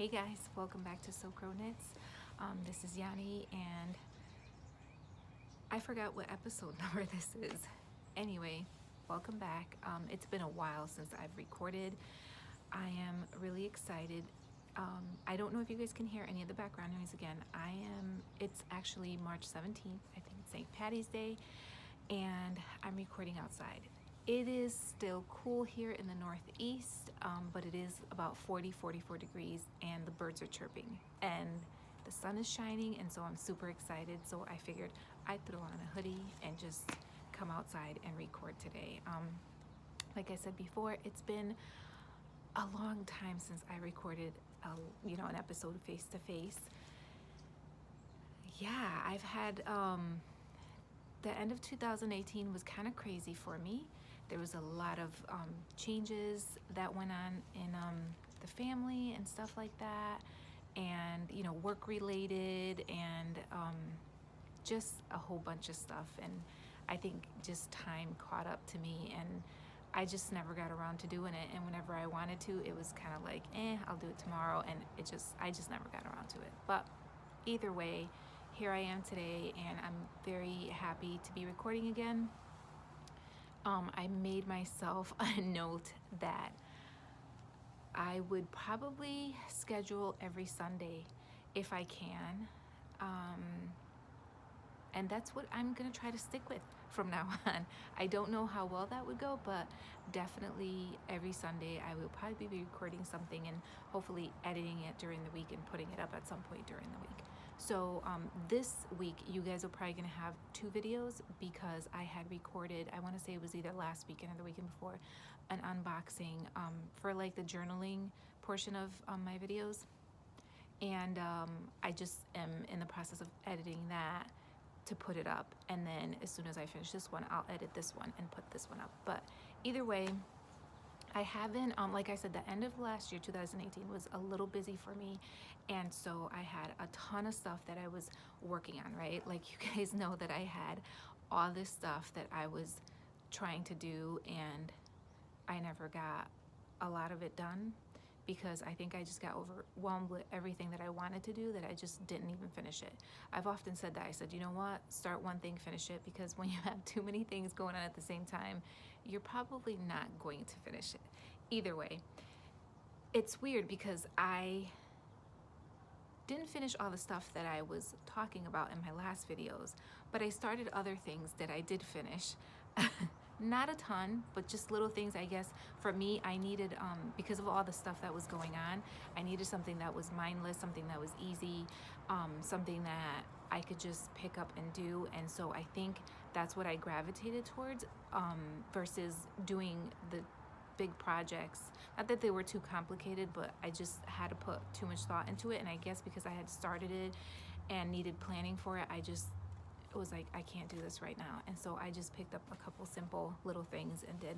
Hey guys, welcome back to Sew-Cro-Knits. This is Yanni and I forgot what episode number this is. Anyway, welcome back. It's been a while since I've recorded. I am really excited. I don't know if you guys can hear any of the background noise again. It's actually March 17th. I think it's St. Patty's Day and I'm recording outside. It is still cool here in the Northeast, but it is about 44 degrees and the birds are chirping and the sun is shining, and so I'm super excited. So I figured I'd throw on a hoodie and just come outside and record today. Like I said before, it's been a long time since I recorded an episode face to face. Yeah, I've had the end of 2018 was kind of crazy for me. There was a lot of changes that went on in the family and stuff like that, and work related, and just a whole bunch of stuff. And I think just time caught up to me, and I just never got around to doing it. And whenever I wanted to, it was kind of like, I'll do it tomorrow, and I just never got around to it. But either way, here I am today, and I'm very happy to be recording again. I made myself a note that I would probably schedule every Sunday if I can. And that's what I'm gonna try to stick with from now on. I don't know how well that would go, but definitely every Sunday I will probably be recording something and hopefully editing it during the week and putting it up at some point during the week. So this week you guys are probably gonna have 2 videos because I had recorded, I wanna say it was either last weekend or the weekend before, an unboxing for like the journaling portion of my videos. And I just am in the process of editing that to put it up, and then as soon as I finish this one, I'll edit this one and put this one up. But either way, I haven't, like I said, the end of last year, 2018, was a little busy for me, and so I had a ton of stuff that I was working on, right? Like, you guys know that I had all this stuff that I was trying to do, and I never got a lot of it done because I think I just got overwhelmed with everything that I wanted to do that I just didn't even finish it. I've often said that. I said, you know what? Start one thing, finish it, because when you have too many things going on at the same time, you're probably not going to finish it. Either way, it's weird because I didn't finish all the stuff that I was talking about in my last videos, but I started other things that I did finish. Not a ton, but just little things, I guess. For me, I needed, because of all the stuff that was going on, I needed something that was mindless, something that was easy, something that I could just pick up and do. And so I think that's what I gravitated towards, versus doing the big projects. Not that they were too complicated, but I just had to put too much thought into it. And I guess because I had started it and needed planning for it, it was like, I can't do this right now. And so I just picked up a couple simple little things and did.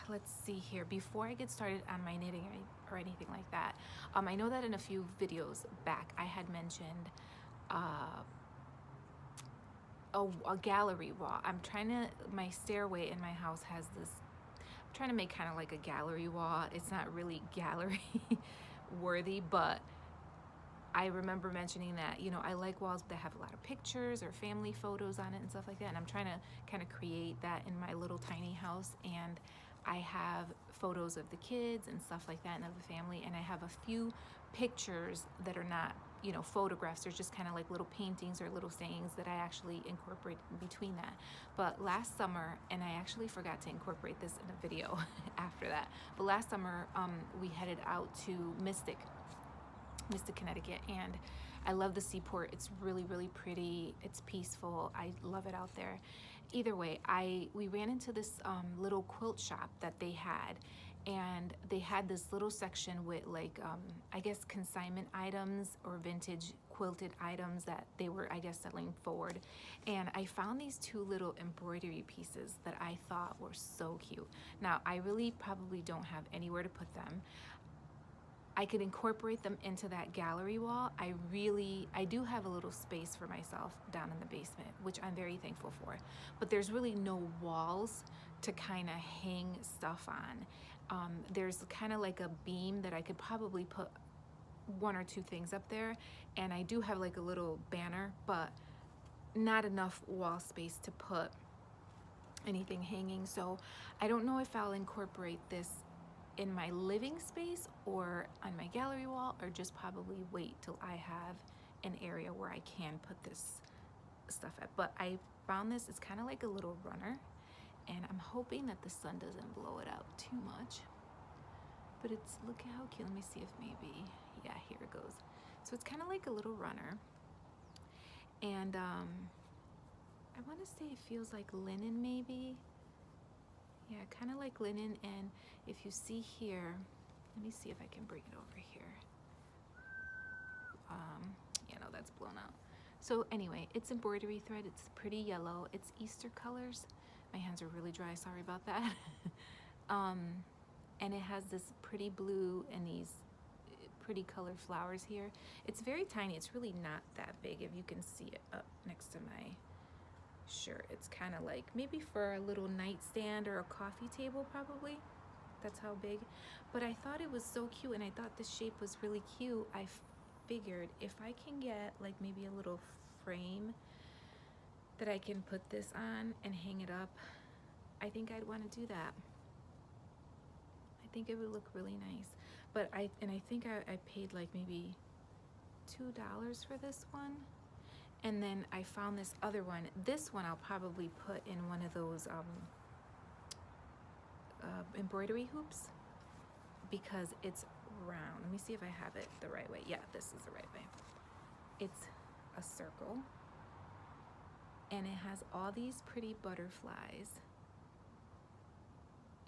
Let's see here, before I get started on my knitting or anything like that, I know that in a few videos back I had mentioned a gallery wall. My stairway in my house has this, I'm trying to make kind of like a gallery wall. It's not really gallery worthy, but I remember mentioning that, I like walls that have a lot of pictures or family photos on it and stuff like that. And I'm trying to kind of create that in my little tiny house. And I have photos of the kids and stuff like that and of the family. And I have a few pictures that are not, photographs. They're just kind of like little paintings or little sayings that I actually incorporate in between that. But last summer, and I actually forgot to incorporate this in a video after that, but last summer we headed out to Mystic, Connecticut, and I love the seaport. It's really, really pretty. It's peaceful. I love it out there. Either way, we ran into this little quilt shop that they had, and they had this little section with like I guess consignment items or vintage quilted items that they were, I guess, selling forward. And I found these 2 little embroidery pieces that I thought were so cute. Now, I really probably don't have anywhere to put them. I could incorporate them into that gallery wall. I do have a little space for myself down in the basement, which I'm very thankful for. But there's really no walls to kind of hang stuff on. There's kind of like a beam that I could probably put one or two things up there, and I do have like a little banner, but not enough wall space to put anything hanging. So I don't know if I'll incorporate this in my living space or on my gallery wall, or just probably wait till I have an area where I can put this stuff at. But I found this, it's kind of like a little runner, and I'm hoping that the sun doesn't blow it out too much. But it's, look at how cute. Let me see if maybe, yeah, here it goes. So it's kind of like a little runner, and I want to say it feels like linen maybe. Yeah, kind of like linen. And if you see here, let me see if I can bring it over here. Yeah, no, that's blown out. So anyway, it's embroidery thread. It's pretty yellow. It's Easter colors. My hands are really dry, sorry about that. And it has this pretty blue and these pretty colored flowers here. It's very tiny. It's really not that big. If you can see it up next to my shirt, it's kind of like maybe for a little nightstand or a coffee table, probably. That's how big. But I thought it was so cute, and I thought this shape was really cute. I figured if I can get like maybe a little frame that I can put this on and hang it up, I think I'd want to do that. I think it would look really nice. But I think I paid like maybe $2 for this one. And then I found this other one. This one I'll probably put in one of those embroidery hoops, because it's round. Let me see if I have it the right way. Yeah, this is the right way. It's a circle, and it has all these pretty butterflies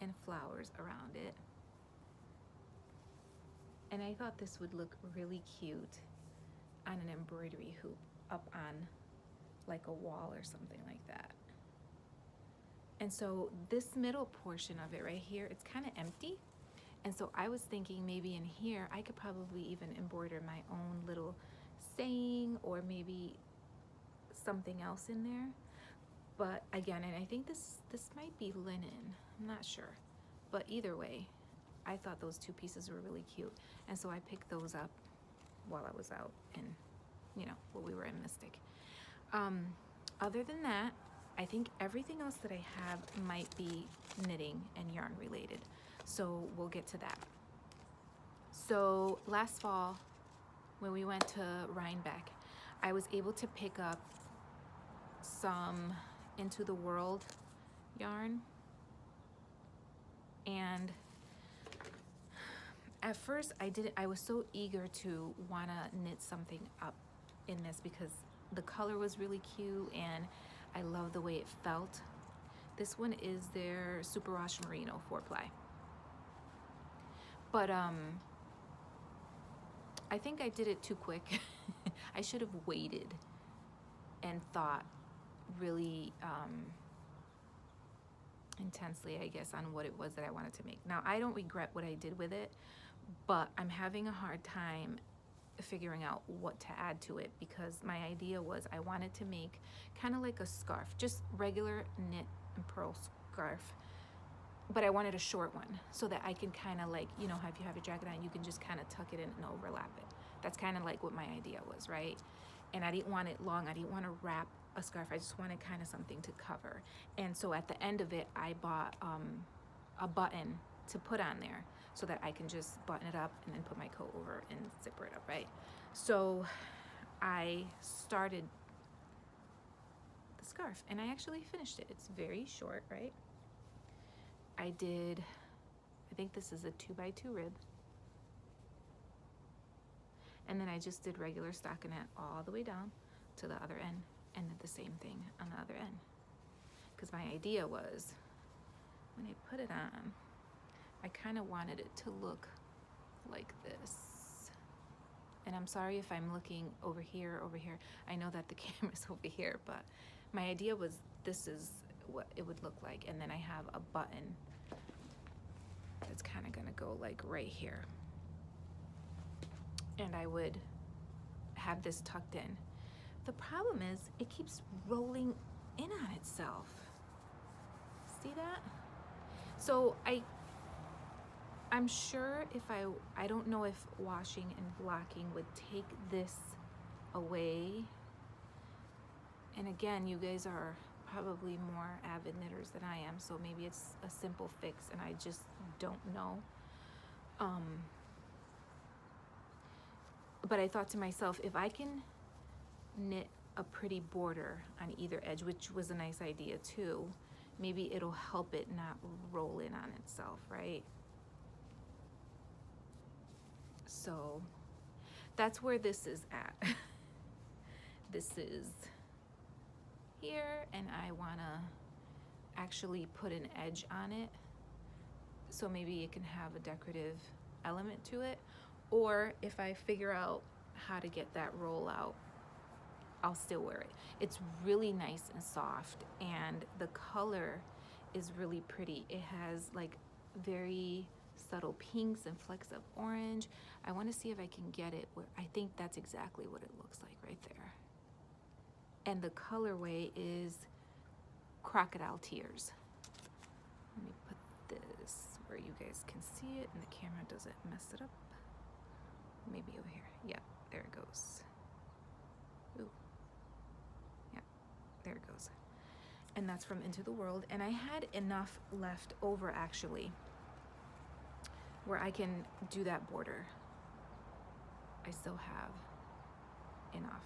and flowers around it. And I thought this would look really cute on an embroidery hoop up on like a wall or something like that. And so this middle portion of it right here, it's kind of empty. And so I was thinking maybe in here I could probably even embroider my own little saying, or maybe something else in there. But again, and I think this might be linen, I'm not sure. But either way, I thought those two pieces were really cute. And so I picked those up while I was out and, you know, while we were in Mystic. Other than that, I think everything else that I have might be knitting and yarn related. So we'll get to that. So last fall, when we went to Rhinebeck, I was able to pick up some Into the World yarn. And at first I was so eager to wanna knit something up in this because the color was really cute and I love the way it felt. This one is their Superwash Merino 4-ply. But I think I did it too quick. I should have waited and thought really intensely, I guess, on what it was that I wanted to make. Now, I don't regret what I did with it, but I'm having a hard time figuring out what to add to it, because my idea was I wanted to make kind of like a scarf, just regular knit and purl scarf, but I wanted a short one so that I can kind of like, you know, how if you have a jacket on, you can just kind of tuck it in and overlap it. That's kind of like what my idea was, right? And I didn't want it long. I didn't want to wrap a scarf. I just wanted kind of something to cover. And so at the end of it, I bought a button to put on there so that I can just button it up and then put my coat over and zipper it up, right? So I started the scarf and I actually finished it. It's very short, right? I think this is a 2x2 rib. And then I just did regular stockinette all the way down to the other end and did the same thing on the other end. Because my idea was, when I put it on, I kind of wanted it to look like this. And I'm sorry if I'm looking over here. I know that the camera's over here, but my idea was this is what it would look like. And then I have a button that's kind of gonna go like right here. And I would have this tucked in. The problem is it keeps rolling in on itself. See that? So I'm sure if I don't know if washing and blocking would take this away. And again, you guys are probably more avid knitters than I am, so maybe it's a simple fix and I just don't know. But I thought to myself, if I can knit a pretty border on either edge, which was a nice idea too, maybe it'll help it not roll in on itself, right? So that's where this is at. This is here, and I wanna actually put an edge on it, so maybe it can have a decorative element to it. Or if I figure out how to get that roll out, I'll still wear it. It's really nice and soft, and the color is really pretty. It has like very subtle pinks and flecks of orange. I want to see if I can get it where I think that's exactly what it looks like right there. And the colorway is Crocodile Tears. Let me put this where you guys can see it and the camera doesn't mess it up. Maybe over here. Yeah, there it goes. Ooh. Yeah, there it goes. And that's from Into the World. And I had enough left over actually where I can do that border. I still have enough.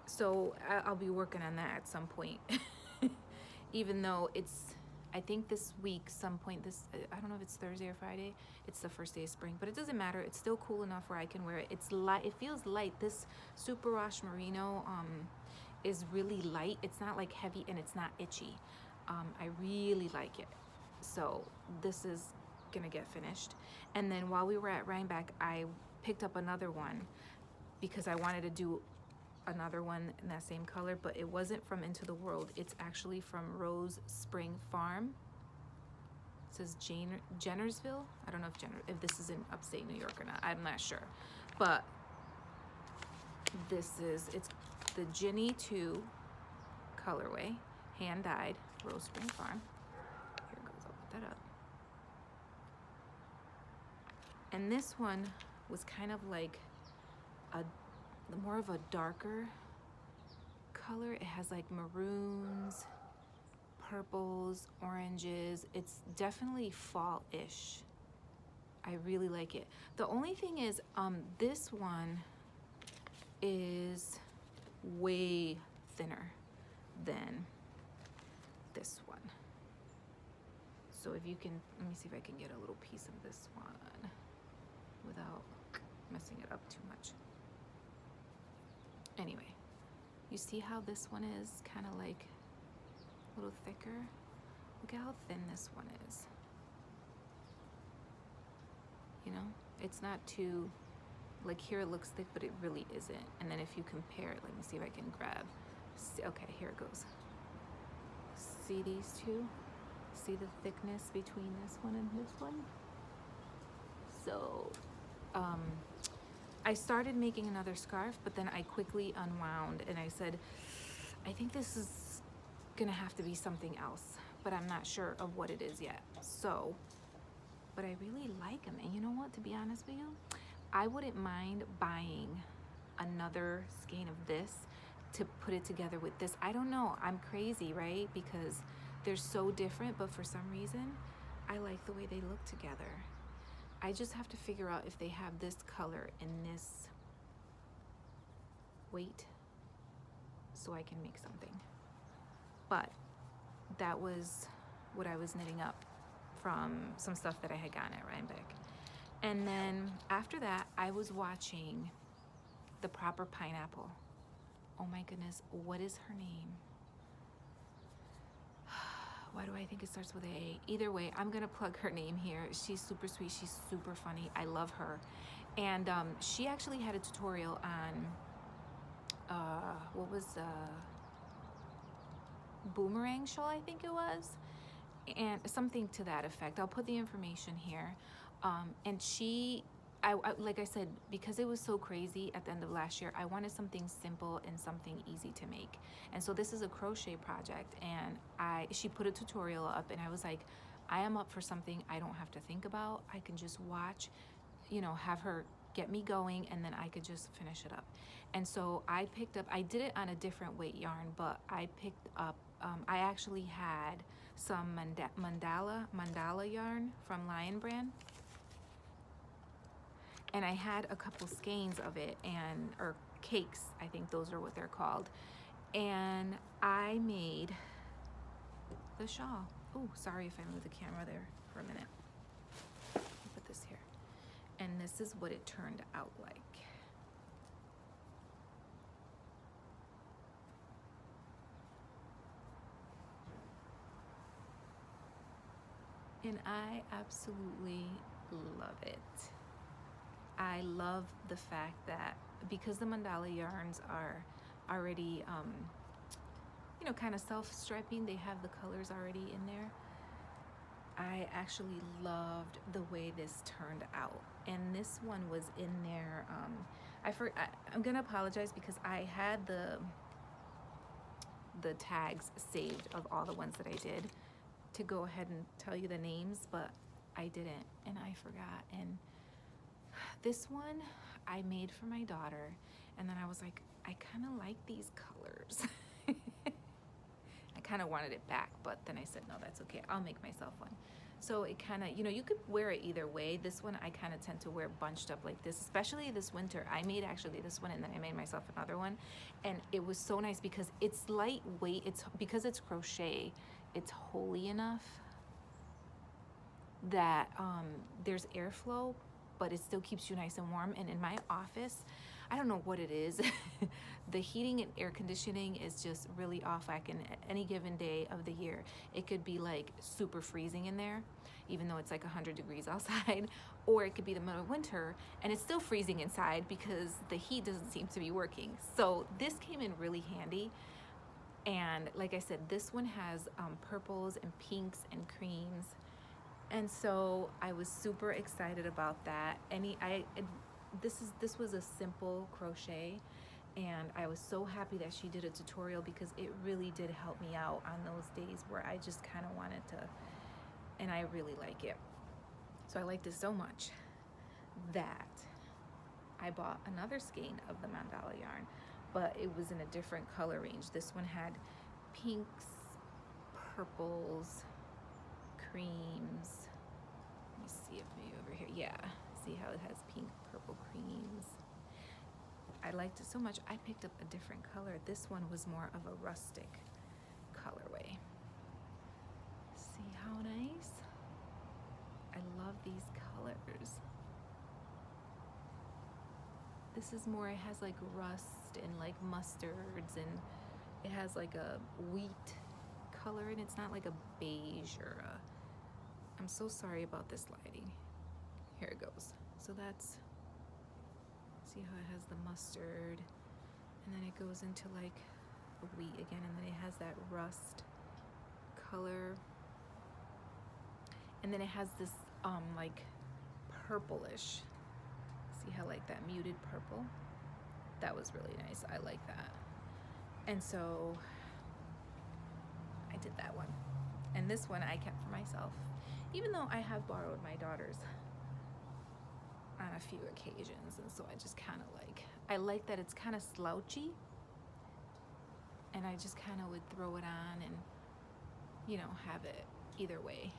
So I'll be working on that at some point. Even though it's, I think this week, some point this, I don't know if it's Thursday or Friday, it's the first day of spring, but it doesn't matter. It's still cool enough where I can wear it. It's light, it feels light. This Super Wash Merino is really light. It's not like heavy and it's not itchy. I really like it. So this is gonna get finished. And then while we were at Rhinebeck, I picked up another one because I wanted to do another one in that same color, but it wasn't from Into the World. It's actually from Rose Spring Farm. It says Jennersville. I don't know if this is in upstate New York or not. I'm not sure. But this is, it's the Ginny 2 colorway, hand dyed, Rose Spring Farm. Here it goes, I'll put that up. And this one was kind of like more of a darker color. It has like maroons, purples, oranges. It's definitely fall-ish. I really like it. The only thing is, this one is way thinner than this one. So if you can, let me see if I can get a little piece of this one without messing it up too much. Anyway, you see how this one is kind of like a little thicker? Look at how thin this one is. You know, it's not too, like here it looks thick, but it really isn't. And then if you compare it, let me see if I can grab. Okay, here it goes. See these two? See the thickness between this one and this one? So, I started making another scarf, but then I quickly unwound and I said, I think this is gonna have to be something else, but I'm not sure of what it is yet. So, but I really like them. And you know what, to be honest with you, I wouldn't mind buying another skein of this to put it together with this. I don't know, I'm crazy, right? Because they're so different, but for some reason, I like the way they look together. I just have to figure out if they have this color in this weight so I can make something. But that was what I was knitting up from some stuff that I had gotten at Rhinebeck. And then after that, I was watching The Proper Pineapple. Oh my goodness, what is her name? Why do I think it starts with A? Either way, I'm gonna plug her name here. She's super sweet, she's super funny. I love her. And she actually had a tutorial on, what was Boomerang Shawl, I think it was? And something to that effect. I'll put the information here. And she, like I said, because it was so crazy at the end of last year, I wanted something simple and something easy to make. And so this is a crochet project, and she put a tutorial up, and I was like, I am up for something I don't have to think about. I can just watch, you know, have her get me going, and then I could just finish it up. And so I picked up, I did it on a different weight yarn, but I picked up, I actually had some mandala yarn from Lion Brand, and I had a couple skeins of it, and or cakes, I think those are what they're called, and I made the shawl. Oh, sorry if I move the camera there for a minute. Put this here, and this is what it turned out like. And I absolutely love it. I love the fact that because the mandala yarns are already, you know, kind of self-striping, they have the colors already in there. I actually loved the way this turned out. And this one was in there. I'm gonna apologize because I had the tags saved of all the ones that I did to go ahead and tell you the names, but I didn't, and I forgot. And this one I made for my daughter, and then I was like, I kind of like these colors. I kind of wanted it back, but then I said, no, that's okay, I'll make myself one. So it kind of, you know, you could wear it either way. This one I kind of tend to wear bunched up like this, especially this winter. I made actually this one, and then I made myself another one, and it was so nice because it's lightweight. It's because it's crochet, it's holey enough that there's airflow, but it still keeps you nice and warm. And in my office, I don't know what it is. The heating and air conditioning is just really off. Like in any given day of the year, it could be like super freezing in there, even though it's like 100 degrees outside, or it could be the middle of winter and it's still freezing inside because the heat doesn't seem to be working. So this came in really handy. And like I said, this one has purples and pinks and creams. And so I was super excited about that. This was a simple crochet, and I was so happy that she did a tutorial because it really did help me out on those days where I just kind of wanted to, and I really like it. So I liked it so much that I bought another skein of the mandala yarn, but it was in a different color range. This one had pinks, purples, creams. Let me see if maybe over here, yeah, see how it has pink, purple, creams. I liked it so much, I picked up a different color. This one was more of a rustic colorway. See how nice? I love these colors. This is more, it has like rust and like mustards, and it has like a wheat color, and it's not like a beige or a, I'm so sorry about this lighting. Here it goes. So that's, see how it has the mustard, and then it goes into like a wheat again, and then it has that rust color, and then it has this like purplish. See how like that muted purple? That was really nice. I like that. And so I did that one. And this one I kept for myself, even though I have borrowed my daughter's on a few occasions. And so I just kind of like, I like that it's kind of slouchy, and I just kind of would throw it on and, you know, have it either way.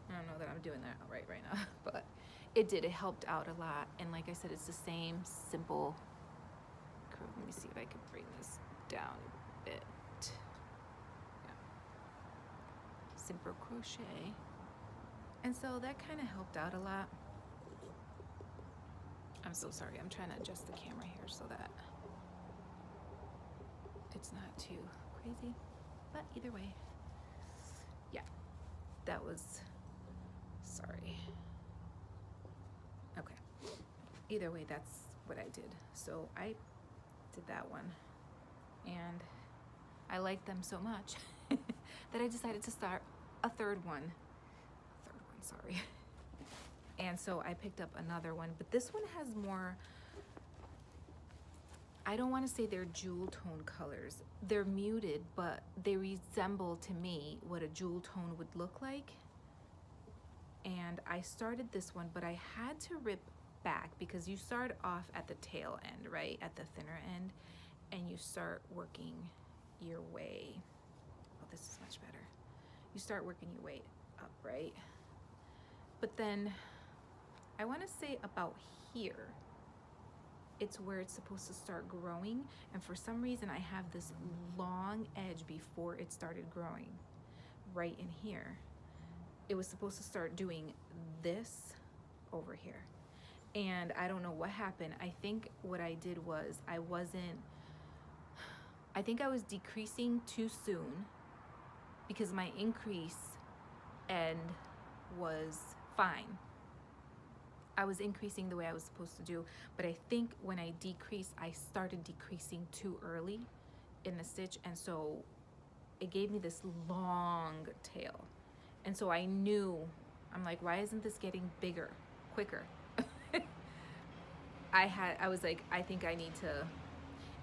I don't know that I'm doing that right now, but it did. It helped out a lot. And like I said, it's the same simple. Let me see if I can bring this down a bit. Yeah. Simple crochet. And so that kind of helped out a lot. I'm so sorry. I'm trying to adjust the camera here so that it's not too crazy. But either way, yeah, that was, sorry. Okay. Either way, that's what I did. So I did that one, and I liked them so much that I decided to start a third one, sorry. And so I picked up another one, but this one has more, I don't want to say they're jewel tone colors. They're muted, but they resemble to me what a jewel tone would look like. And I started this one, but I had to rip back because you start off at the tail end, right? At the thinner end, and you start working your way. Oh, this is much better. You start working your way up, right? But then I want to say about here, it's where it's supposed to start growing, and for some reason I have this long edge before it started growing right in here. It was supposed to start doing this over here, and I don't know what happened. I think what I did was I think I was decreasing too soon because my increase end was fine. I was increasing the way I was supposed to do, but I think when I decreased, I started decreasing too early in the stitch, and so it gave me this long tail. And so I knew, I'm like, why isn't this getting bigger, quicker? I was like, I think I need to,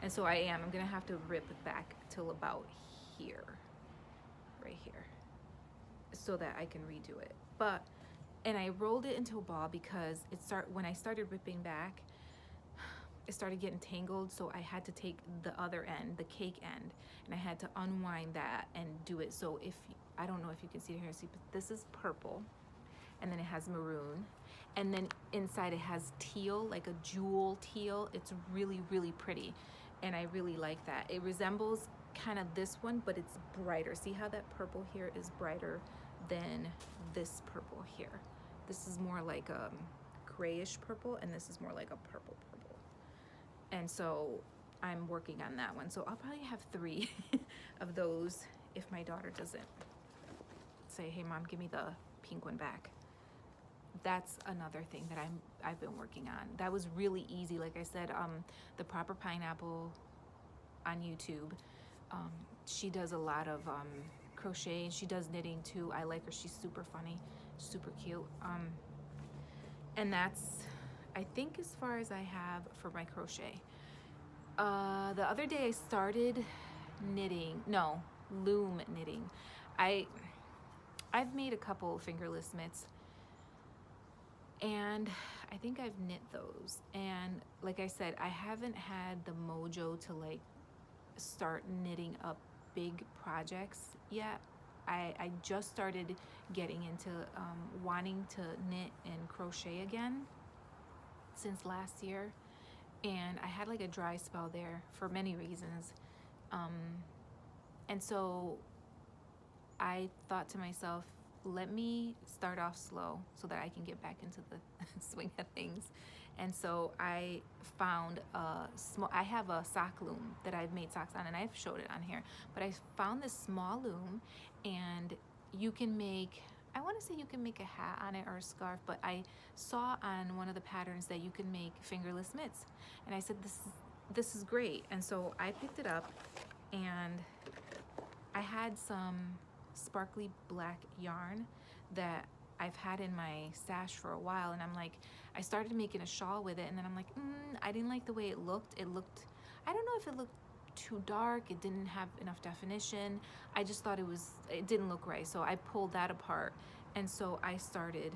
and so I'm gonna have to rip it back till about here, right here, so that I can redo it. And I rolled it into a ball because when I started ripping back, it started getting tangled, so I had to take the other end, the cake end, and I had to unwind that and do it. So I don't know if you can see it here, but this is purple, and then it has maroon, and then inside it has teal, like a jewel teal. It's really, really pretty, and I really like that. It resembles kind of this one, but it's brighter. See how that purple here is brighter than this purple here? This is more like a grayish purple, and this is more like a purple. And so I'm working on that one. So I'll probably have 3 of those if my daughter doesn't say, hey mom, give me the pink one back. That's another thing that I've been working on. That was really easy. Like I said, the Proper Pineapple on YouTube, she does a lot of crochet, and she does knitting too. I like her. She's super funny, super cute. And that's, I think, as far as I have for my crochet. The other day I started loom knitting. I've made a couple fingerless mitts, and I think I've knit those. And like I said, I haven't had the mojo to like start knitting up big projects yet. I just started getting into wanting to knit and crochet again since last year, and I had like a dry spell there for many reasons, and so I thought to myself, let me start off slow so that I can get back into the swing of things. And so I found I have a sock loom that I've made socks on, and I've showed it on here, but I found this small loom, and you can make, I want to say you can make a hat on it or a scarf, but I saw on one of the patterns that you can make fingerless mitts, and I said, this is great. And so I picked it up, and I had some sparkly black yarn that I've had in my stash for a while, and I'm like, I started making a shawl with it, and then I'm like, I didn't like the way it looked. I don't know if it looked too dark, it didn't have enough definition. I just thought it didn't look right, so I pulled that apart, and so I started,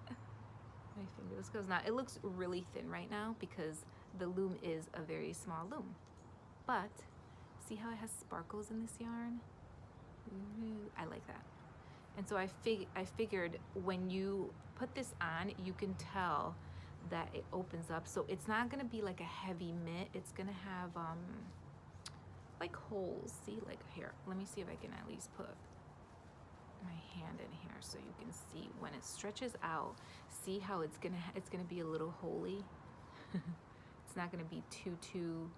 my fingers goes now. It looks really thin right now because the loom is a very small loom, but see how it has sparkles in this yarn? I like that. And so I figured when you put this on, you can tell that it opens up. So it's not gonna be like a heavy mitt. It's gonna have like holes. See, like here, let me see if I can at least put my hand in here so you can see when it stretches out. See how it's gonna be a little holy. It's not gonna be too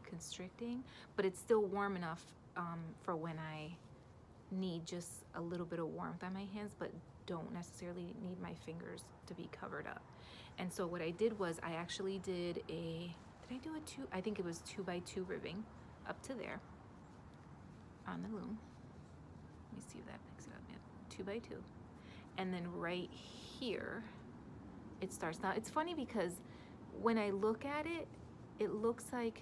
constricting, but it's still warm enough for when I need just a little bit of warmth on my hands, but don't necessarily need my fingers to be covered up. And so what I did was I actually did I think it was 2x2 ribbing up to there on the loom. Let me see if that picks it up. Yeah, 2x2. And then right here it starts. Now it's funny because when I look at it, it looks like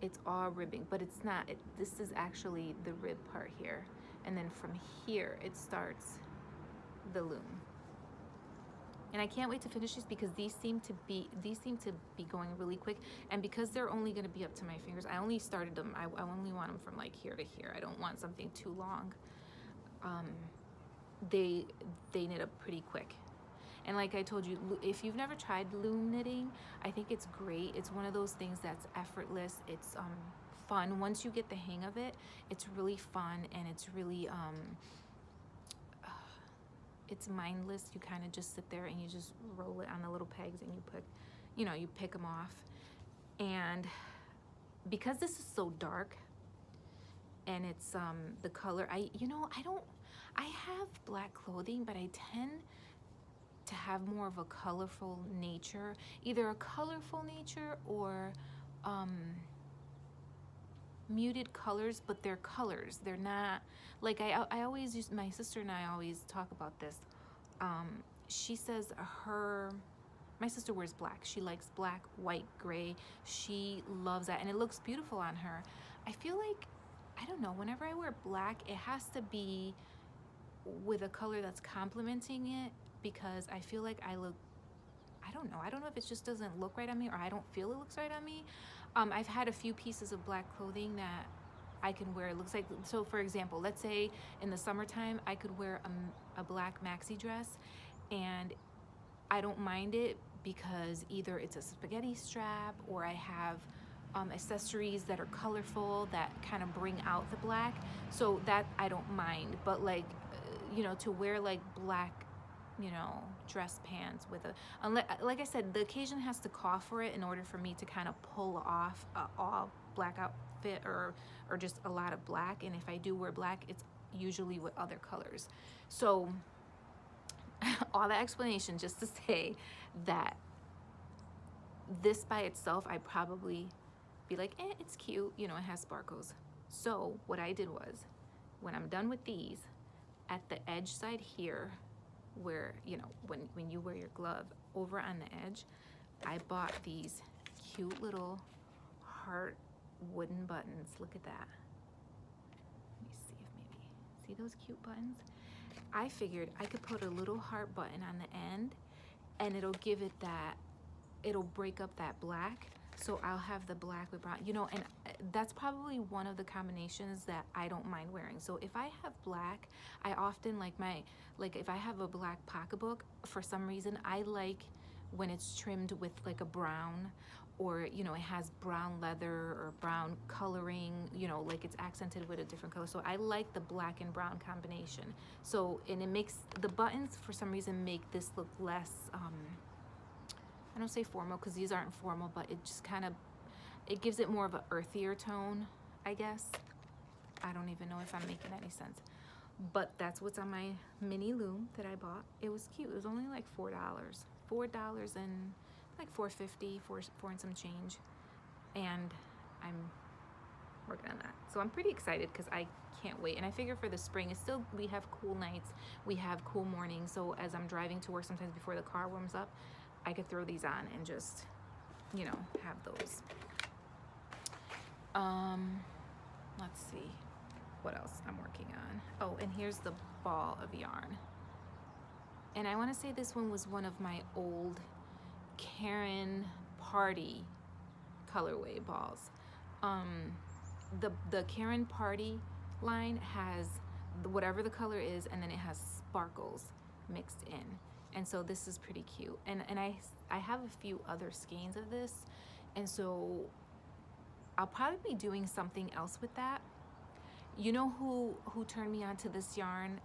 it's all ribbing, but it's not. This is actually the rib part here. And then from here, it starts the loom. And I can't wait to finish these because these seem to be going really quick. And because they're only going to be up to my fingers, I only started them. I only want them from like here to here. I don't want something too long. They knit up pretty quick. And like I told you, if you've never tried loom knitting, I think it's great. It's one of those things that's effortless. It's fun. Once you get the hang of it, it's really fun, and it's really it's mindless. You kind of just sit there and you just roll it on the little pegs, and you pick them off. And because this is so dark, and it's the color, I have black clothing, but I tend to have more of a colorful nature, either a colorful nature or muted colors, but they're colors. They're not like I always use, my sister and I always talk about this. She says my sister wears black. She likes black, white, gray. She loves that, and it looks beautiful on her. I feel like, I don't know, whenever I wear black, it has to be with a color that's complementing it, because I feel like I don't know if it just doesn't look right on me, or I don't feel it looks right on me. I've had a few pieces of black clothing that I can wear. It looks like, so for example, let's say in the summertime, I could wear a black maxi dress, and I don't mind it because either it's a spaghetti strap, or I have accessories that are colorful that kind of bring out the black, so that I don't mind. But like, to wear like black, dress pants with like I said, the occasion has to call for it in order for me to kind of pull off all black outfit, or just a lot of black. And if I do wear black, it's usually with other colors. So all that explanation just to say that this by itself, I'd probably be like, it's cute, it has sparkles. So what I did was, when I'm done with these, at the edge side here, where when you wear your glove, over on the edge, I bought these cute little heart wooden buttons. Look at that. Let me see if maybe see those cute buttons. I figured I could put a little heart button on the end, and it'll break up that black, so I'll have the black with brown, and that's probably one of the combinations that I don't mind wearing. So if I have black, I often like if I have a black pocketbook, for some reason I like when it's trimmed with like a brown, or it has brown leather or brown coloring, like it's accented with a different color. So I like the black and brown combination. So, and it makes the buttons, for some reason, make this look less I don't say formal, because these aren't formal, but it just kind of, it gives it more of an earthier tone, I guess. I don't even know if I'm making any sense. But that's what's on my mini loom that I bought. It was cute. It was only like $4. $4 and like $4.50, four and some change. And I'm working on that. So I'm pretty excited because I can't wait. And I figure for the spring, it's still, we have cool nights, we have cool mornings. So as I'm driving to work, sometimes before the car warms up, I could throw these on and just, have those. Let's see what else I'm working on. Oh, and here's the ball of yarn. And I want to say this one was one of my old Karen Party colorway balls. The Karen Party line has whatever the color is, and then it has sparkles mixed in. And so this is pretty cute. And I have a few other skeins of this, and so I'll probably be doing something else with that. You know who turned me on to this yarn?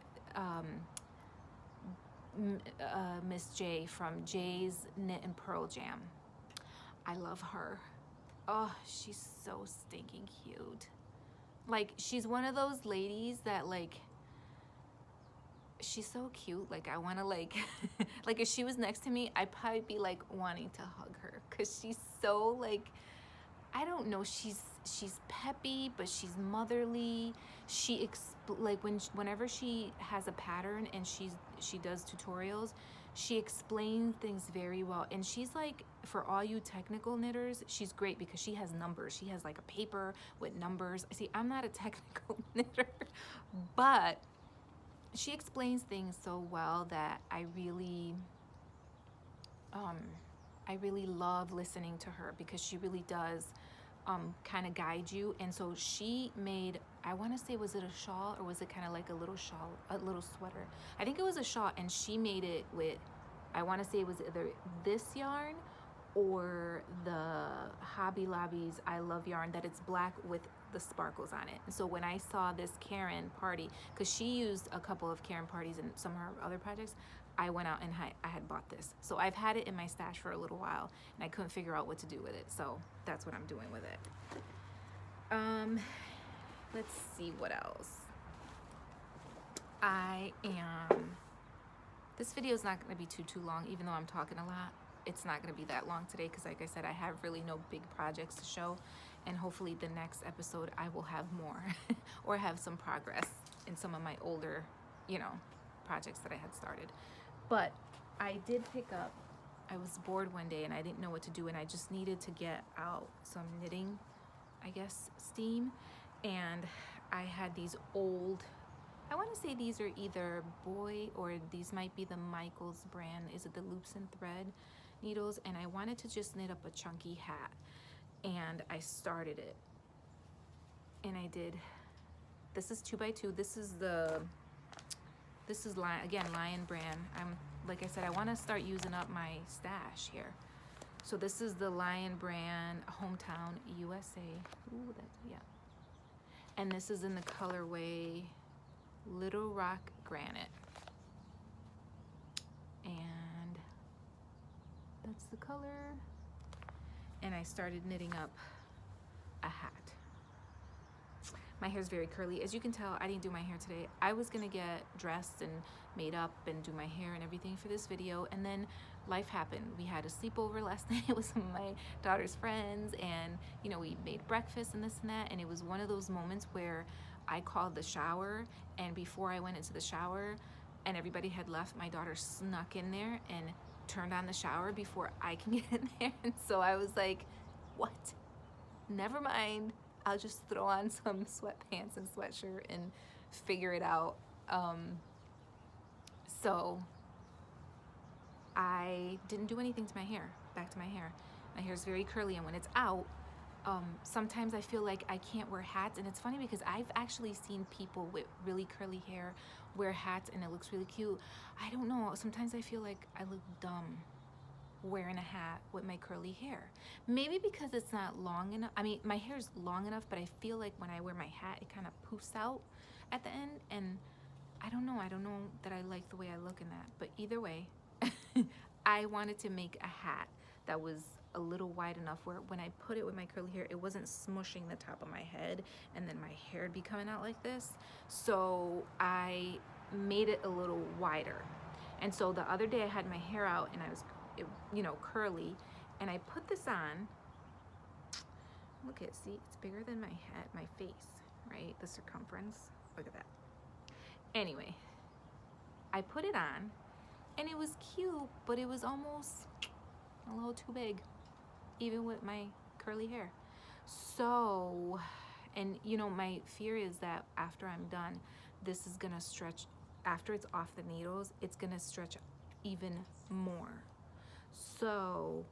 Miss J from J's Knit and Purl Jam. I love her. Oh, she's so stinking cute. Like, she's one of those ladies that, like, she's so cute. Like, I want to, like, like, if she was next to me, I'd probably be, like, wanting to hug her. Because she's so, like, I don't know, she's peppy, but she's motherly. Whenever she has a pattern and she does tutorials, She explains things very well, and she's like, for all you technical knitters, she's great because she has numbers. She has like a paper with numbers. See, I'm not a technical knitter, but she explains things so well that I really love listening to her, because she really does kind of guide you. And so she made, I want to say, was it a shawl or was it kind of like a little shawl, a little sweater? I think it was a shawl, and she made it with, I want to say it was either this yarn or the Hobby Lobby's I Love yarn, that it's black with the sparkles on it. And so when I saw this Karen party, because she used a couple of Karen parties in some of her other projects, I went out and I had bought this. So I've had it in my stash for a little while, and I couldn't figure out what to do with it. So that's what I'm doing with it. Let's see what else. This video is not going to be too long, even though I'm talking a lot. It's not going to be that long today because, like I said, I have really no big projects to show, and hopefully the next episode I will have more or have some progress in some of my older, projects that I had started. But I did pick up, I was bored one day and I didn't know what to do, and I just needed to get out some knitting, I guess, steam. And I had these old, I want to say these are either Boy, or these might be the Michaels brand. Is it the Loops and Thread needles? And I wanted to just knit up a chunky hat, and I started it, and I did, this is 2x2. This is Lion brand. Like I said, I want to start using up my stash here. So this is the Lion brand, Hometown USA. Ooh, yeah. And this is in the colorway Little Rock Granite. And that's the color. And I started knitting up a hat. My hair's very curly. As you can tell, I didn't do my hair today. I was gonna get dressed and made up and do my hair and everything for this video, and then life happened. We had a sleepover last night with some of my daughter's friends, and we made breakfast and this and that, and it was one of those moments where I called the shower, and before I went into the shower and everybody had left, my daughter snuck in there and turned on the shower before I can get in there. And so I was like, what? Never mind. I'll just throw on some sweatpants and sweatshirt and figure it out. So I didn't do anything to my hair. Back to my hair. My hair's very curly, and when it's out, sometimes I feel like I can't wear hats. And it's funny because I've actually seen people with really curly hair wear hats and it looks really cute. I don't know. Sometimes I feel like I look dumb wearing a hat with my curly hair. Maybe because it's not long enough. I mean, my hair's long enough, but I feel like when I wear my hat, it kind of poofs out at the end. And I don't know that I like the way I look in that. But either way, I wanted to make a hat that was a little wide enough where when I put it with my curly hair, it wasn't smushing the top of my head and then my hair would be coming out like this. So I made it a little wider. And so the other day I had my hair out and I was curly, and I put this on. Look at, see, it's bigger than my head, my face, right? The circumference, look at that. Anyway, I put it on and it was cute, but it was almost a little too big, even with my curly hair. So, and my fear is that after I'm done, this is gonna stretch, after it's off the needles, it's gonna stretch even more. So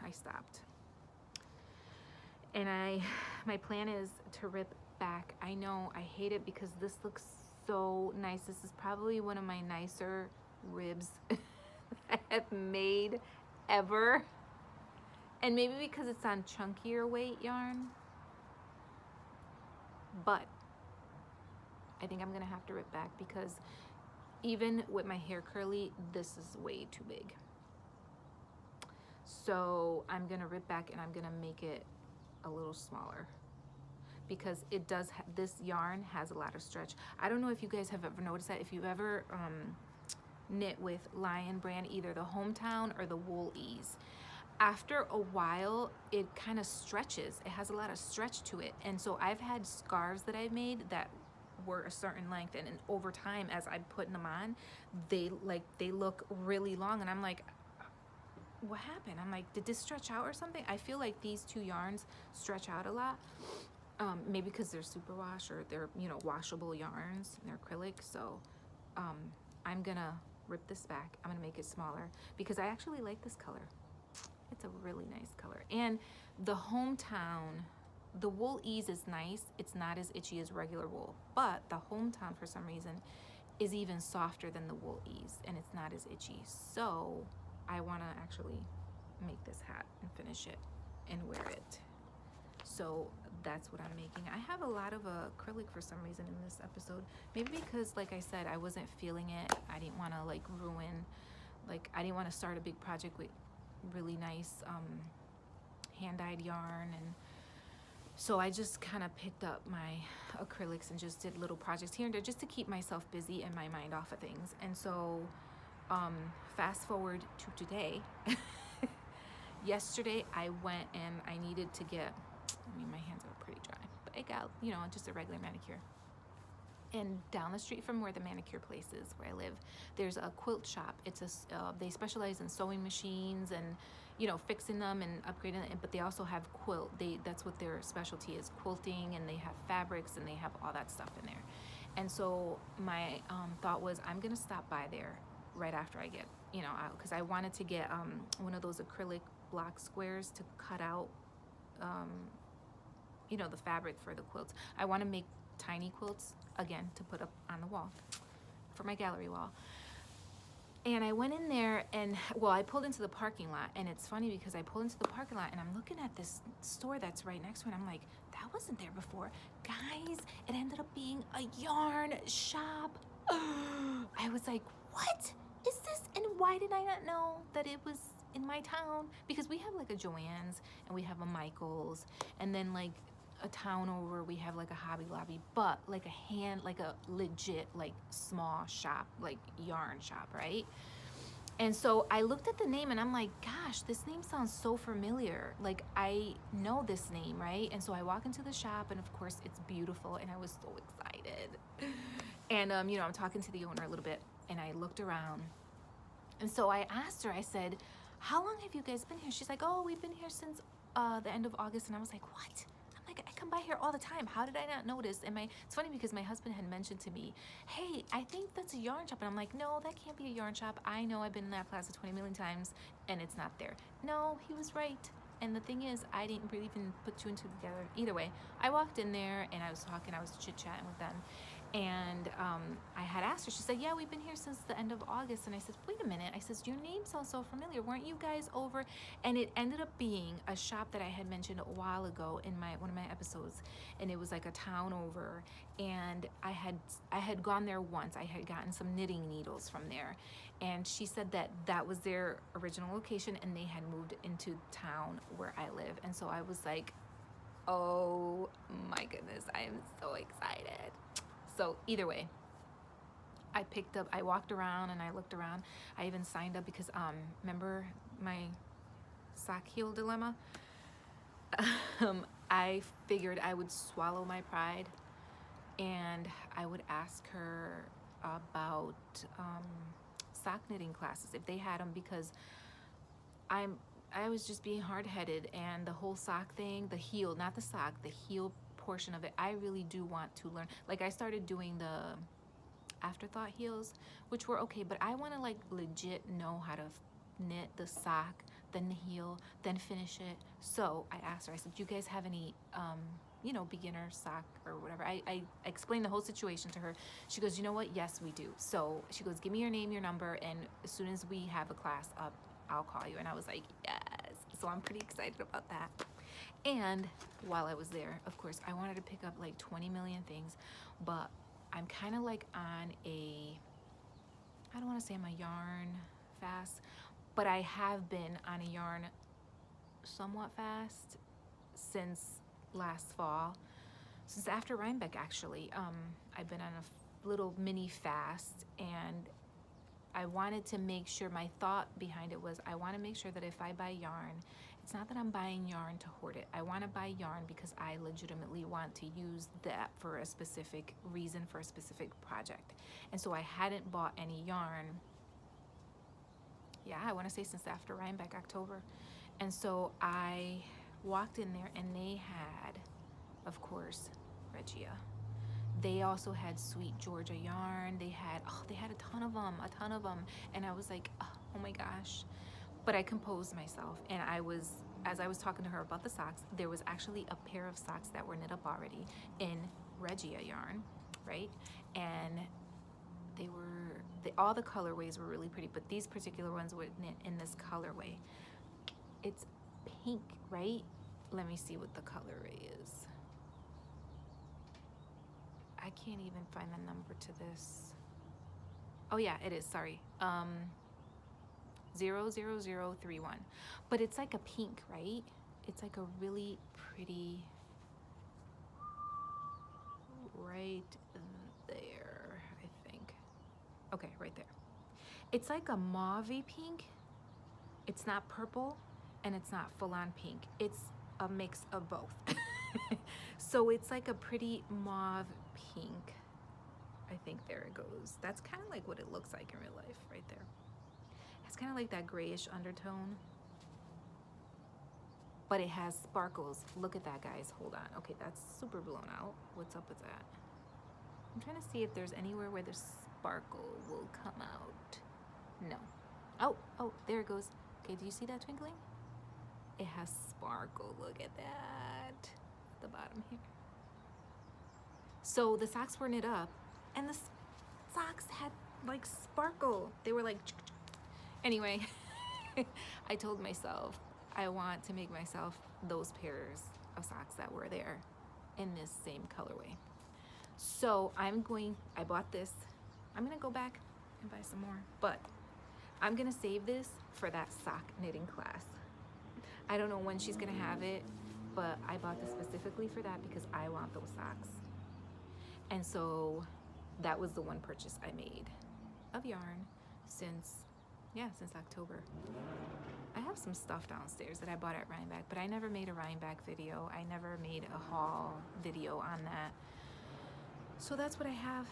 I stopped, and my plan is to rip back. I know I hate it because this looks so nice. This is probably one of my nicer ribs I have made ever, and maybe because it's on chunkier weight yarn, but I think I'm gonna have to rip back because even with my hair curly, this is way too big. So I'm gonna rip back and I'm gonna make it a little smaller because it does, this yarn has a lot of stretch. I don't know if you guys have ever noticed that. If you've ever knit with Lion brand, either the Hometown or the Wool Ease, after a while it kind of stretches. It has a lot of stretch to it. And so I've had scarves that I've made that were a certain length, and over time as I'm putting them on, they look really long, and I'm like, what happened? I'm like, did this stretch out or something? I feel like these two yarns stretch out a lot. Maybe because they're superwash, or they're, you know, washable yarns and they're acrylic. So I'm gonna rip this back. I'm gonna make it smaller because I actually like this color. It's a really nice color. And the Hometown, the wool ease is nice. It's not as itchy as regular wool, but the Hometown for some reason is even softer than the wool ease, and it's not as itchy. So I want to actually make this hat and finish it and wear it. So that's what I'm making. I have a lot of acrylic for some reason in this episode. Maybe because, like I said, I wasn't feeling it. I didn't want to like ruin, like I didn't want to start a big project with really nice hand-dyed yarn, and so I just kind of picked up my acrylics and just did little projects here and there just to keep myself busy and my mind off of things. And so fast forward to today. Yesterday I went and I needed to get, I mean, my hands are pretty dry, but I got, you know, just a regular manicure. And down the street from where the manicure place is, where I live, there's a quilt shop. It's a they specialize in sewing machines and, you know, fixing them and upgrading it. But they also have that's what their specialty is, quilting, and they have fabrics and they have all that stuff in there. And so my thought was, I'm gonna stop by there right after I get, you know, out, because I wanted to get one of those acrylic block squares to cut out, you know, the fabric for the quilts. I want to make tiny quilts again to put up on the wall for my gallery wall. And I went in there and, well, I pulled into the parking lot, and it's funny because I pulled into the parking lot and I'm looking at this store that's right next to it, and I'm like, that wasn't there before. Guys, it ended up being a yarn shop. I was like, what is this? And why did I not know that it was in my town? Because we have like a Joann's and we have a Michael's, and then like a town over we have like a Hobby Lobby, but like a legit like small shop, like yarn shop, right? And so I looked at the name and I'm like, gosh, this name sounds so familiar. Like I know this name, right? And so I walk into the shop, and of course it's beautiful, and I was so excited. And you know, I'm talking to the owner a little bit, and I looked around, and so I asked her, I said, how long have you guys been here? She's like, oh, we've been here since the end of August. And I was like, what? I'm like, I come by here all the time. How did I not notice? And it's funny because my husband had mentioned to me, hey, I think that's a yarn shop. And I'm like, no, that can't be a yarn shop. I know, I've been in that plaza 20 million times and it's not there. No, he was right. And the thing is, I didn't really even put two and two together. Either way, I walked in there and I was talking, I was chit-chatting with them. And I had asked her, she said, yeah, we've been here since the end of August. And I said, wait a minute. I said, your name sounds so familiar. Weren't you guys over? And it ended up being a shop that I had mentioned a while ago in one of my episodes. And it was like a town over. And I had gone there once. I had gotten some knitting needles from there. And she said that was their original location, and they had moved into town where I live. And so I was like, oh my goodness, I am so excited. So either way, I walked around and I looked around. I even signed up because, remember my sock heel dilemma? I figured I would swallow my pride and I would ask her about sock knitting classes, if they had them, because I was just being hard-headed, and the whole sock thing, the heel, not the sock, the heel portion of it, I really do want to learn. Like I started doing the afterthought heels, which were okay, but I want to like legit know how to knit the sock, then the heel, then finish it. So I asked her, I said, do you guys have any you know, beginner sock or whatever? I explained the whole situation to her. She goes, you know what, yes we do. So she goes, give me your name, your number, and as soon as we have a class up, I'll call you. And I was like, yes. So I'm pretty excited about that. And while I was there, of course, I wanted to pick up like 20 million things, but I'm kind of like on I don't want to say I'm a yarn fast, but I have been on a yarn somewhat fast since last fall, since after Rhinebeck actually. I've been on a little mini fast, and I wanted to make sure, my thought behind it was, I want to make sure that if I buy yarn, it's not that I'm buying yarn to hoard it. I want to buy yarn because I legitimately want to use that for a specific reason, for a specific project. And so I hadn't bought any yarn, yeah, I want to say since after Rhinebeck, October. And so I walked in there and they had, of course, Regia. They also had Sweet Georgia yarn. They had a ton of them. And I was like, oh my gosh. But I composed myself, and as I was talking to her about the socks, there was actually a pair of socks that were knit up already in Regia yarn, right? And all the colorways were really pretty, but these particular ones were knit in this colorway. It's pink, right? Let me see what the colorway is. I can't even find the number to this. Oh yeah, it is, sorry. 00031. But it's like a pink, right? It's like a really pretty, right there, I think. Okay, right there. It's like a mauve-y pink. It's not purple and it's not full-on pink. It's a mix of both. So it's like a pretty mauve pink. I think there it goes. That's kind of like what it looks like in real life right there. It's kind of like that grayish undertone, but it has sparkles. Look at that, guys. Hold on. Okay, that's super blown out. What's up with that? I'm trying to see if there's anywhere where the sparkle will come out. No. Oh, there it goes. Okay, do you see that twinkling? It has sparkle. Look at that. At the bottom here. So the socks were knit up, and the socks had like sparkle. They were like, anyway, I told myself I want to make myself those pairs of socks that were there in this same colorway. So I bought this. I'm gonna go back and buy some more, but I'm gonna save this for that sock knitting class. I don't know when she's gonna have it, but I bought this specifically for that because I want those socks. And so that was the one purchase I made of yarn since October. I have some stuff downstairs that I bought at Rhinebeck, but I never made a Rhinebeck video. I never made a haul video on that. So that's what I have.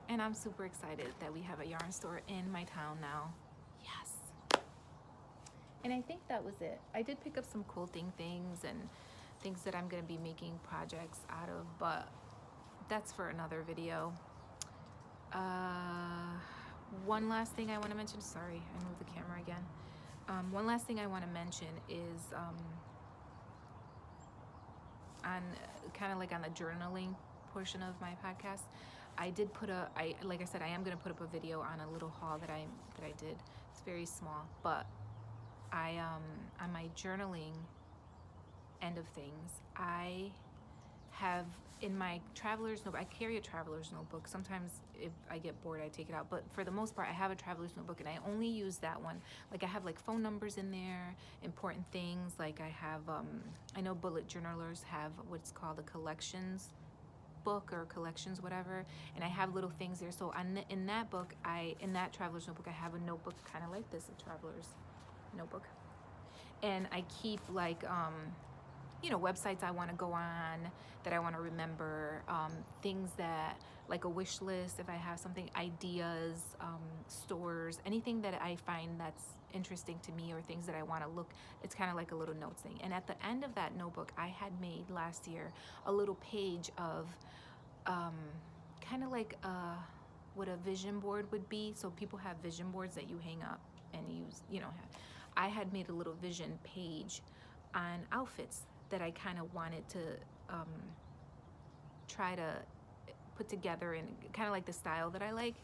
And I'm super excited that we have a yarn store in my town now. Yes. And I think that was it. I did pick up some quilting things and things that I'm gonna be making projects out of, but that's for another video. One last thing I want to mention, sorry, I moved the camera again. One last thing I want to mention is on kind of like on the journaling portion of my podcast, I did put like I said, I am going to put up a video on a little haul that I did. It's very small, but on my journaling end of things, I have in my traveler's notebook, I carry a traveler's notebook. Sometimes if I get bored, I take it out, but for the most part, I have a traveler's notebook, and I only use that one. Like I have like phone numbers in there, important things. Like I have, I know bullet journalers have what's called a collections book or collections, whatever, and I have little things there. So in that book, in that traveler's notebook, I have a notebook kind of like this, a traveler's notebook, and I keep like you know, websites I want to go on, that I want to remember, things that, like a wish list, if I have something, ideas, stores, anything that I find that's interesting to me, or things that I want to look, it's kind of like a little notes thing. And at the end of that notebook, I had made last year a little page of kind of like what a vision board would be. So people have vision boards that you hang up and use, you know, I had made a little vision page on outfits that I kind of wanted to try to put together and kind of like the style that I like,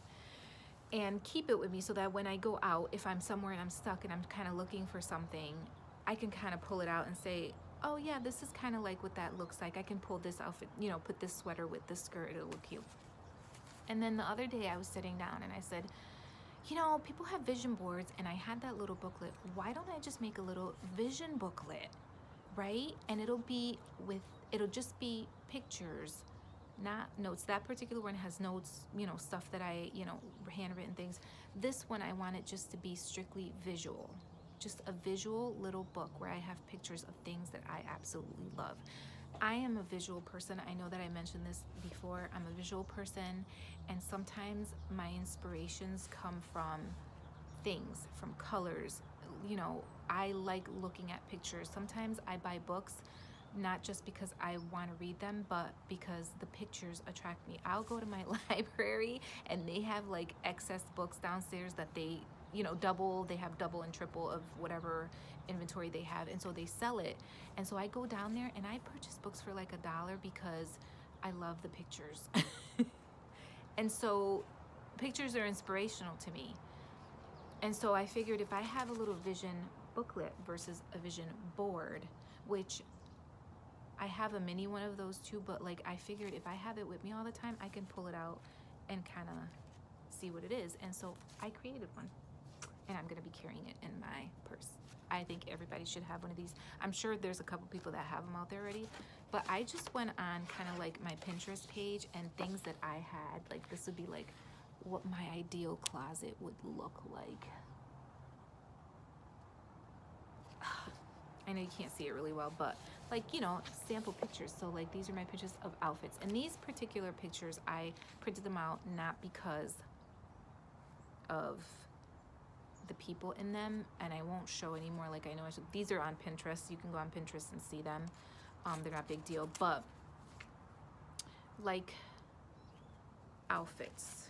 and keep it with me so that when I go out, if I'm somewhere and I'm stuck and I'm kind of looking for something, I can kind of pull it out and say, oh yeah, this is kind of like what that looks like. I can pull this outfit, you know, put this sweater with this skirt, it'll look cute. And then the other day I was sitting down and I said, you know, people have vision boards, and I had that little booklet. Why don't I just make a little vision booklet, right? And it'll just be pictures, not notes. That particular one has notes, you know, stuff that I, you know, handwritten things. This one, I want it just to be strictly visual. just a visual little book where I have pictures of things that I absolutely love. I am a visual person. I know that I mentioned this before. I'm a visual person, and sometimes my inspirations come from things, from colors. You know, I like looking at pictures. Sometimes I buy books not just because I want to read them, but because the pictures attract me. I'll go to my library and they have like excess books downstairs that they, you know, they have double and triple of whatever inventory they have, and so they sell it. And so I go down there and I purchase books for like $1 because I love the pictures. And so pictures are inspirational to me. And so I figured if I have a little vision booklet versus a vision board, which I have a mini one of those too, but like I figured if I have it with me all the time, I can pull it out and kind of see what it is. And so I created one, and I'm gonna be carrying it in my purse. I think everybody should have one of these. I'm sure there's a couple people that have them out there already, but I just went on kind of like my Pinterest page and things that I had. Like this would be like what my ideal closet would look like. I know you can't see it really well, but like, you know, sample pictures. So like these are my pictures of outfits, and these particular pictures I printed them out not because of the people in them, and I won't show anymore. Like I know I should. These are on Pinterest. You can go on Pinterest and see them. They're not a big deal, but like outfits,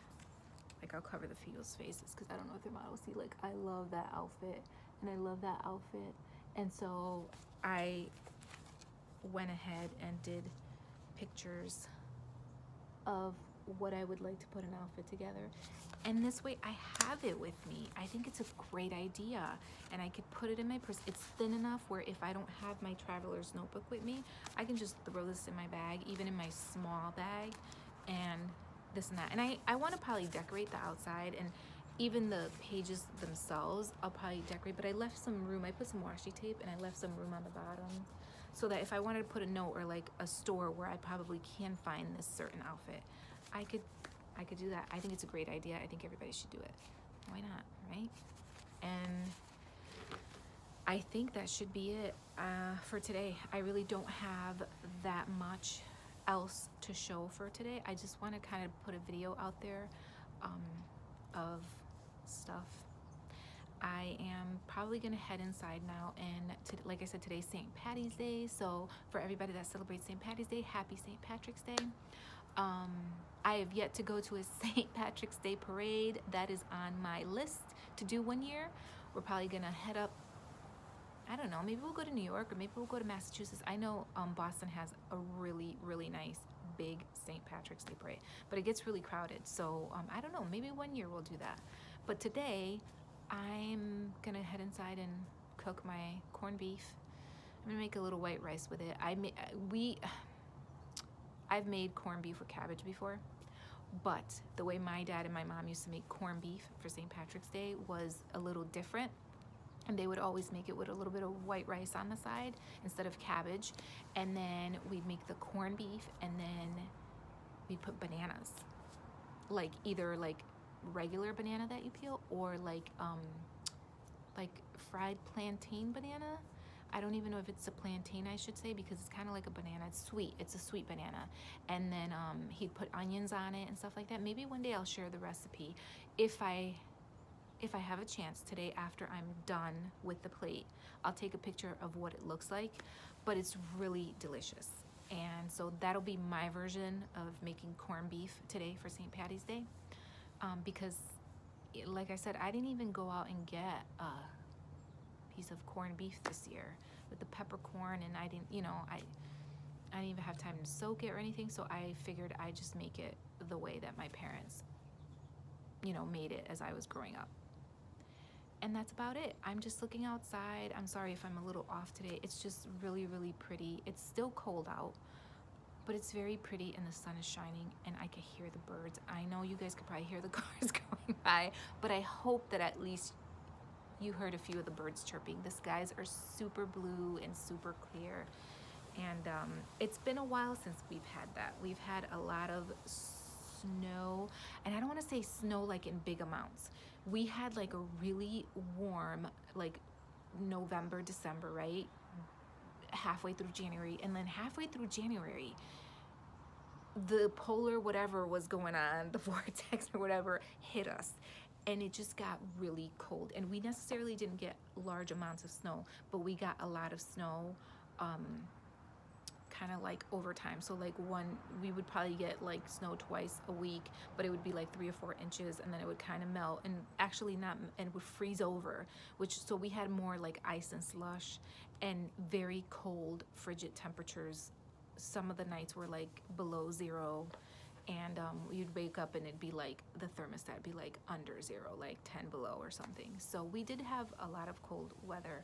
like I'll cover the people's faces because I don't know if their models see. Like I love that outfit and I love that outfit, and so I went ahead and did pictures of what I would like to put an outfit together. And this way I have it with me. I think it's a great idea, and I could put it in my purse. It's thin enough where if I don't have my traveler's notebook with me, I can just throw this in my bag, even in my small bag, and this and that. And I want to probably decorate the outside, and even the pages themselves I'll probably decorate, but I left some room. I put some washi tape and I left some room on the bottom so that if I wanted to put a note or like a store where I probably can find this certain outfit, I could do that. I think it's a great idea. I think everybody should do it. Why not, right? And I think that should be it for today. I really don't have that much else to show for today. I just want to kind of put a video out there of stuff. I am probably gonna head inside now, and like I said, today's St. Patty's Day, so for everybody that celebrates St. Patty's Day, happy St. Patrick's Day. I have yet to go to a St. Patrick's Day parade. That is on my list to do one year. We're probably gonna head up, I don't know, maybe we'll go to New York or maybe we'll go to Massachusetts. I know Boston has a really, really nice big St. Patrick's Day parade, but it gets really crowded. So I don't know, maybe one year we'll do that. But today I'm gonna head inside and cook my corned beef. I'm gonna make a little white rice with it. I've made corned beef with cabbage before, but the way my dad and my mom used to make corned beef for St. Patrick's Day was a little different. And they would always make it with a little bit of white rice on the side instead of cabbage. And then we'd make the corned beef, and then we'd put bananas. Like either like regular banana that you peel, or like fried plantain banana. I don't even know if it's a plantain, I should say, because it's kind of like a banana. It's sweet. It's a sweet banana. And then he'd put onions on it and stuff like that. Maybe one day I'll share the recipe if I have a chance. Today, after I'm done with the plate, I'll take a picture of what it looks like, but it's really delicious. And so that'll be my version of making corned beef today for St. Patty's Day, because like I said, I didn't even go out and get a piece of corned beef this year with the peppercorn, and I didn't even have time to soak it or anything, so I figured I'd just make it the way that my parents, made it as I was growing up. And that's about it. I'm just looking outside. I'm sorry if I'm a little off today. It's just really, really pretty. It's still cold out, but it's very pretty and the sun is shining and I can hear the birds. I know you guys could probably hear the cars going by, but I hope that at least you heard a few of the birds chirping. The skies are super blue and super clear. And it's been a while since we've had that. We've had a lot of snow, and I don't want to say snow like in big amounts. We had like a really warm, like November, December, right? Halfway through January, and then halfway through January, the polar whatever was going on, the vortex or whatever, hit us, and it just got really cold. And we necessarily didn't get large amounts of snow, but we got a lot of snow, kind of like over time. So like we would probably get like snow twice a week, but it would be like 3 or 4 inches, and then it would kind of melt, and actually not, and it would freeze over, so we had more like ice and slush and very cold, frigid temperatures. Some of the nights were like below 0, and you'd wake up and it'd be like the thermostat would be like under 0, like 10 below or something. So we did have a lot of cold weather,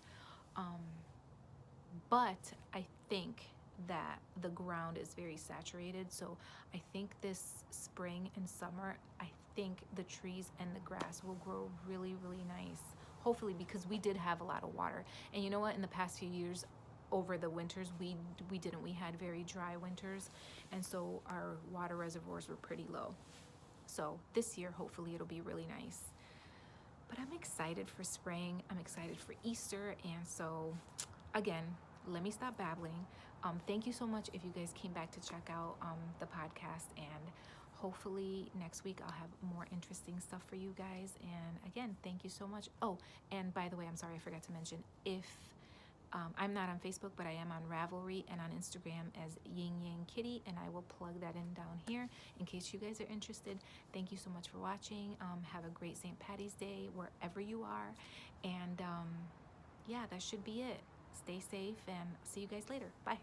but I think that the ground is very saturated. So I think this spring and summer, I think the trees and the grass will grow really, really nice. Hopefully, because we did have a lot of water. And you know what? In the past few years, over the winters, we didn't. We had very dry winters, and so our water reservoirs were pretty low. So this year, hopefully, it'll be really nice. But I'm excited for spring. I'm excited for Easter. And so, again, let me stop babbling. Thank you so much if you guys came back to check out the podcast, and hopefully next week I'll have more interesting stuff for you guys. And again, thank you so much. Oh, and by the way, I'm sorry, I forgot to mention, if I'm not on Facebook, but I am on Ravelry and on Instagram as Yin Yang Kitty, and I will plug that in down here in case you guys are interested. Thank you so much for watching. Have a great St. Patty's Day wherever you are, and yeah, that should be it. Stay safe, and see you guys later. Bye.